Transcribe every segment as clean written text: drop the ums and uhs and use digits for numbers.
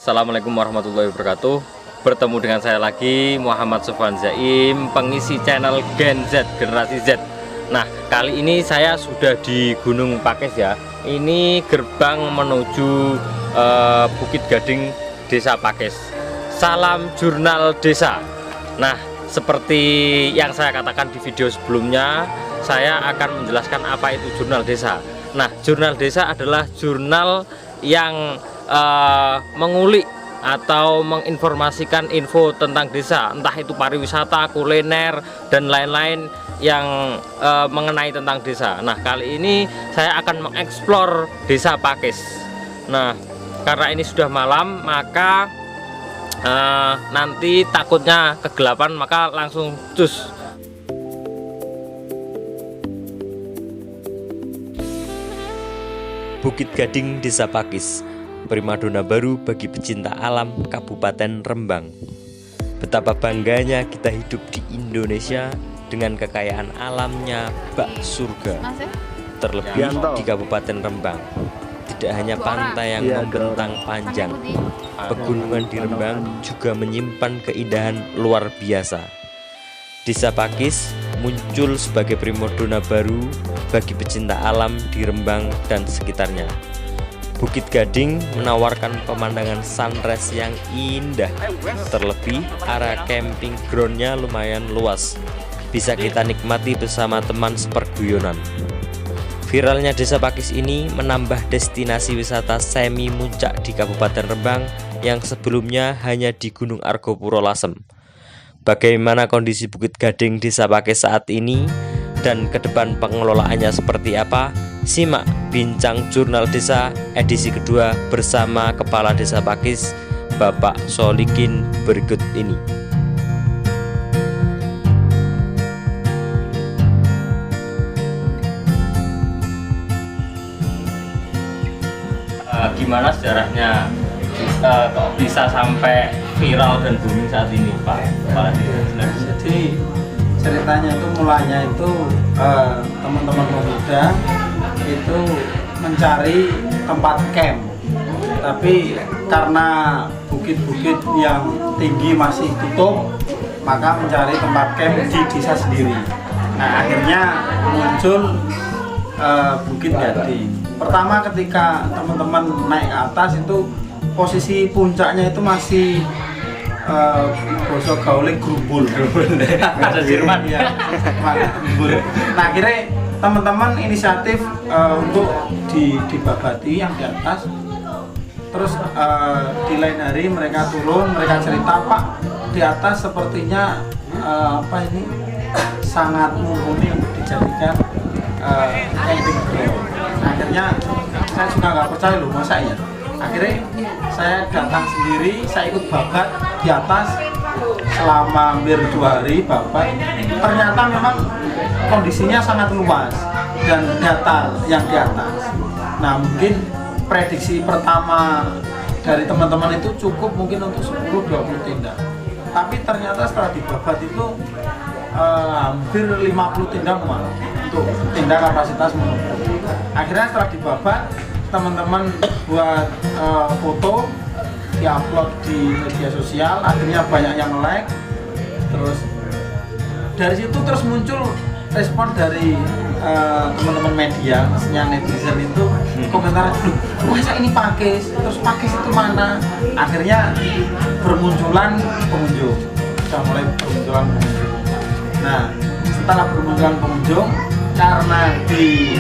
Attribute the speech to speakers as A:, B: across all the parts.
A: Assalamualaikum warahmatullahi wabarakatuh. Bertemu dengan saya lagi, Muhammad Sofwan Zaim, pengisi channel Gen Z, Generasi Z. Nah, kali ini saya sudah di Gunung Pakis ya. Ini gerbang menuju Bukit Gading, Desa Pakis. Salam jurnal desa. Nah, seperti yang saya katakan di video sebelumnya, saya akan menjelaskan apa itu jurnal desa. Nah, jurnal desa adalah jurnal yang mengulik atau menginformasikan info tentang desa, entah itu pariwisata, kuliner, dan lain-lain yang mengenai tentang desa. Nah, kali ini saya akan mengeksplor Desa Pakis. Nah, karena ini sudah malam, maka nanti takutnya kegelapan, maka langsung cus. Bukit Gading, Desa Pakis, primadona baru bagi pecinta alam Kabupaten Rembang. Betapa bangganya kita hidup di Indonesia dengan kekayaan alamnya bak surga. Terlebih di Kabupaten Rembang, tidak hanya pantai yang membentang panjang, pegunungan di Rembang juga menyimpan keindahan luar biasa. Desa Pakis muncul sebagai primadona baru bagi pecinta alam di Rembang dan sekitarnya. Bukit Gading menawarkan pemandangan sunrise yang indah. Terlebih area camping groundnya lumayan luas, bisa kita nikmati bersama teman seperguyonan. Viralnya Desa Pakis ini menambah destinasi wisata semi muncak di Kabupaten Rembang yang sebelumnya hanya di Gunung Argopuro Lasem. Bagaimana kondisi Bukit Gading Desa Pakis saat ini dan ke depan pengelolaannya seperti apa? Simak bincang jurnal desa edisi kedua bersama Kepala Desa Pakis, Bapak Solikin, berikut ini. Gimana sejarahnya kok bisa sampai viral dan booming saat ini, Pak Kepala Desa?
B: Jadi ceritanya itu mulanya itu teman-teman pemuda itu mencari tempat camp, tapi karena bukit-bukit yang tinggi masih tutup, maka mencari tempat camp di desa sendiri. Nah, akhirnya muncul Bukit Gading. Pertama ketika teman-teman naik ke atas itu posisi puncaknya itu masih bosok gaule grumbul
A: Bahasa Jerman
B: ya, grumbul. Nah, akhirnya teman-teman inisiatif untuk dibabati yang di atas. Terus di lain hari mereka turun, mereka cerita, Pak, di atas sepertinya apa ini sangat mumpuni untuk dijadikan camping ground. Akhirnya saya juga nggak percaya loh, masa ya. Akhirnya saya datang sendiri, saya ikut babat di atas selama hampir 2 hari babat. Ternyata memang kondisinya sangat luas dan datar yang di atas. Nah, mungkin prediksi pertama dari teman-teman itu cukup mungkin untuk 10-20 tenda. Tapi ternyata setelah dibabat itu hampir 50 tenda muat untuk tenda kapasitas menumpuk. Akhirnya setelah dibabat, teman-teman buat foto, diupload di media sosial, akhirnya banyak yang like. Terus dari situ terus muncul respon dari teman-teman media, maksudnya netizen itu komentar, masa ini Pakis, terus Pakis itu mana? Akhirnya bermunculan pengunjung, sudah mulai bermunculan pengunjung. Nah, setelah bermunculan pengunjung, karena di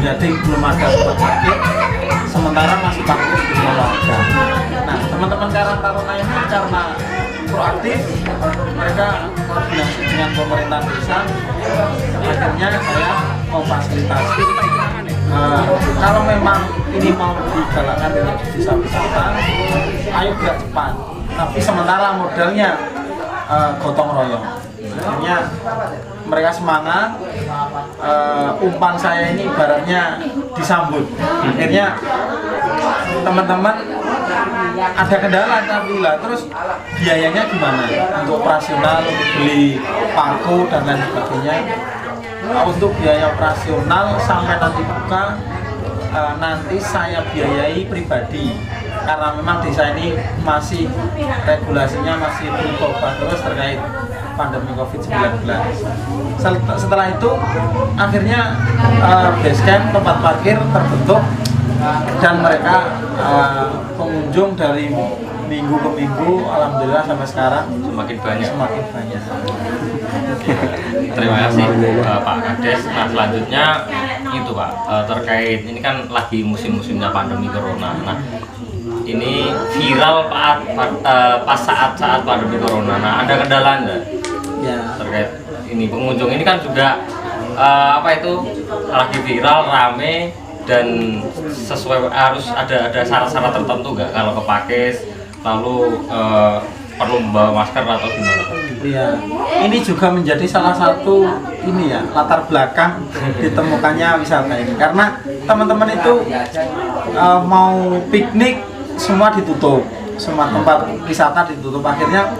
B: Gading belum ada tempat sakit, sementara masih Pakis di warga. Nah, teman-teman Karang Taruna ini karena proaktif, mereka koordinasi dengan pemerintah desa, akhirnya saya memfasilitasi kalau memang ini mau digalakkan untuk desa wisata, ayo gerak cepat, tapi sementara modalnya gotong royong. Akhirnya mereka semangat, umpan saya ini ibaratnya disambut. Akhirnya teman-teman ada kendala, tapi lah terus biayanya gimana untuk operasional, untuk beli paku dan lain sebagainya. Untuk biaya operasional sampai nanti buka nanti saya biayai pribadi karena memang desa ini masih regulasinya masih berubah terus terkait pandemi COVID-19. Setelah itu akhirnya basecamp tempat parkir terbentuk dan mereka pengunjung dari minggu ke minggu alhamdulillah sampai sekarang
A: semakin banyak. Terima kasih Pak Kades. Nah selanjutnya itu Pak, terkait ini kan lagi musim-musimnya pandemi corona. Nah ini viral pas saat pandemi corona. Nah ada kendala nggak
B: ya
A: terkait ini pengunjung ini kan juga lagi viral rame dan sesuai harus ada syarat-syarat tertentu nggak kalau ke Pakis lalu perlu membawa masker atau gimana?
B: Iya, ini juga menjadi salah satu ini ya latar belakang ditemukannya wisata ini karena teman-teman itu mau piknik semua ditutup, semua tempat wisata ditutup. Akhirnya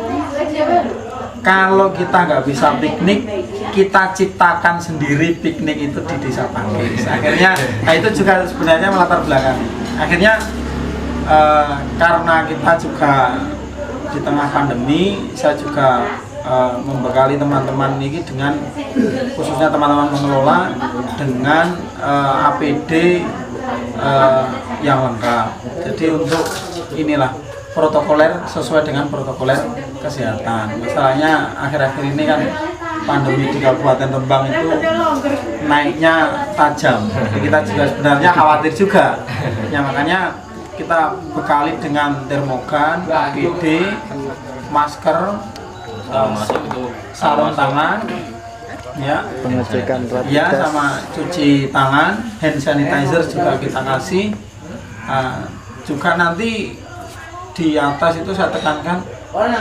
B: kalau kita nggak bisa piknik, kita ciptakan sendiri piknik itu di Desa Pakis. Akhirnya, nah itu juga sebenarnya melatar belakang. Akhirnya karena kita juga di tengah pandemi, saya juga membekali teman-teman ini dengan khususnya teman-teman pengelola dengan APD yang lengkap. Jadi untuk inilah protokoler sesuai dengan protokoler kesehatan. Masalahnya akhir-akhir ini kan pandemi di Kabupaten Rembang itu naiknya tajam. Jadi kita juga sebenarnya khawatir juga. Ya makanya kita bekali dengan termogan, APD, masker, sarung tangan, ya,
C: pengecekan rapid
B: ya,
C: test.
B: sama cuci tangan, hand sanitizer juga kita kasih. Juga nanti di atas itu saya tekankan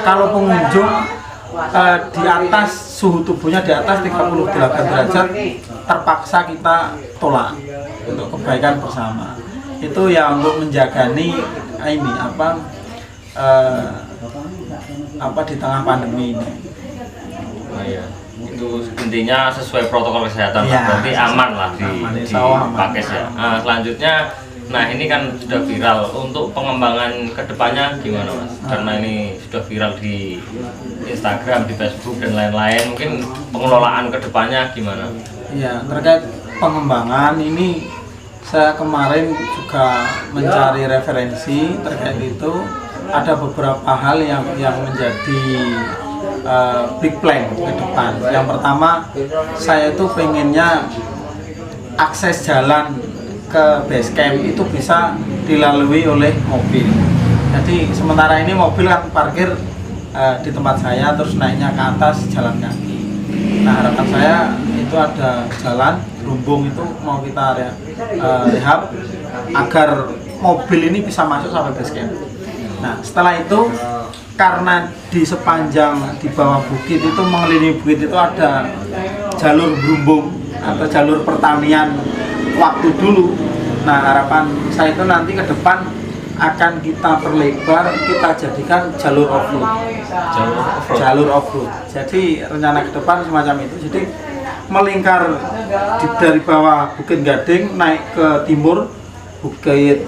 B: kalau pengunjung di atas suhu tubuhnya di atas 38 derajat terpaksa kita tolak untuk kebaikan bersama. Itu ya untuk menjagani ini di tengah pandemi ini.
A: Oh iya, itu intinya sesuai protokol kesehatan,
B: Ya,
A: berarti aman lah di
B: aman.
A: Pakis ya. Selanjutnya, nah ini kan sudah viral. Untuk pengembangan kedepannya gimana Mas? Karena ini sudah viral di Instagram, di Facebook dan lain-lain. Mungkin pengelolaan kedepannya gimana?
B: Ya, terkait pengembangan ini saya kemarin juga mencari referensi terkait itu. Ada beberapa hal yang menjadi big plan ke depan. Yang pertama, saya itu pengennya akses jalan ke base camp itu bisa dilalui oleh mobil. Jadi sementara ini mobil kan parkir di tempat saya terus naiknya ke atas jalan kaki. Nah harapan saya itu ada jalan gerumbung itu mau kita rehab agar mobil ini bisa masuk sampai base camp. Nah setelah itu karena di sepanjang di bawah bukit itu mengelilingi bukit itu ada jalur gerumbung atau jalur pertanian waktu dulu. Nah harapan saya itu nanti ke depan akan kita perlebar, kita jadikan jalur off-road. Jalur off-road. Jadi rencana ke depan semacam itu. Jadi melingkar dari bawah Bukit Gading naik ke timur Bukit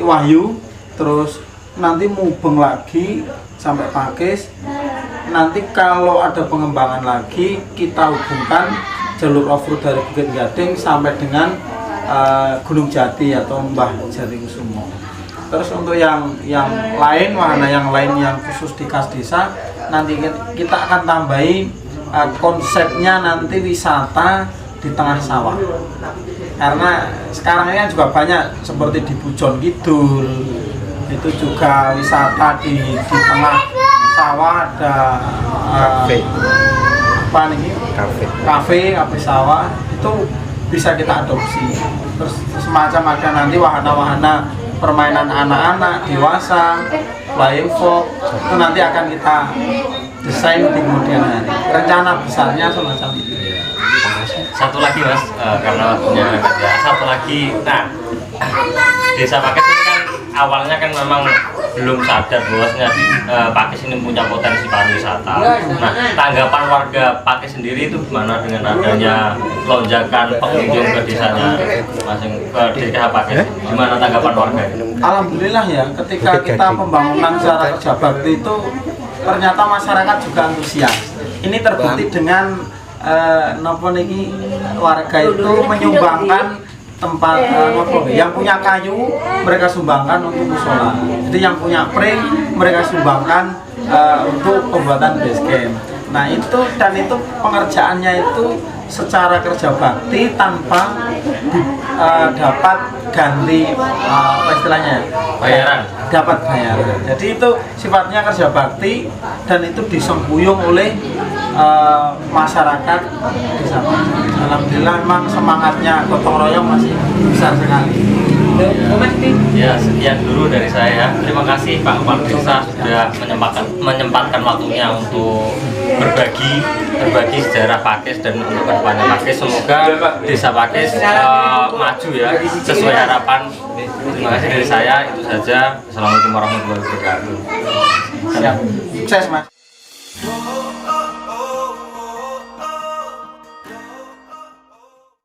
B: Wahyu, terus nanti mubeng lagi sampai Pakis. Nanti kalau ada pengembangan lagi kita hubungkan jalur off-road dari Bukit Gading sampai dengan Gunung Jati atau Mbah Jati Kusumo. Terus untuk yang lain, wahana yang lain yang khusus di kas desa, nanti kita akan tambahi konsepnya nanti wisata di tengah sawah. Karena sekarang ini kan juga banyak seperti di Bujon Kidul, itu juga wisata di tengah sawah ada kafe sawah itu bisa kita adopsi. Terus semacam ada nanti wahana-wahana permainan anak-anak, dewasa, flying fox itu nanti akan kita desain di kemudian hari. Rencana besarnya semacam itu.
A: Satu lagi Mas, karena waktunya satu lagi. Nah, Desa Pakis ini kan awalnya kan memang belum sadar bahwasanya Pakis ini punya potensi pariwisata. Nah, tanggapan warga Pakis sendiri itu gimana dengan adanya lonjakan pengunjung ke desanya ke DKH Pakis? Gimana tanggapan warga?
B: Alhamdulillah ya, ketika kita pembangunan secara kerja bakti itu ternyata masyarakat juga antusias. Ini terbukti dengan nopo niki warga itu menyumbangkan tempat yang punya kayu mereka sumbangkan untuk musola. Jadi yang punya pring mereka sumbangkan untuk pembuatan base camp. Nah itu pengerjaannya itu secara kerja bakti tanpa dapat ganti apa istilahnya
A: bayaran,
B: dapat bayaran. Jadi itu sifatnya kerja bakti dan itu disembuyung oleh masyarakat desa. Alhamdulillah memang semangatnya gotong royong masih besar sekali.
A: Ya, sekian dulu dari saya. Terima kasih Pak Kepala Desa sudah menyempatkan waktunya untuk berbagi sejarah Pakis dan untuk kedepannya Pakis. Semoga Desa Pakis maju ya sesuai harapan. Terima kasih dari saya, itu saja. Assalamualaikum warahmatullahi wabarakatuh.
B: Sukses Mas.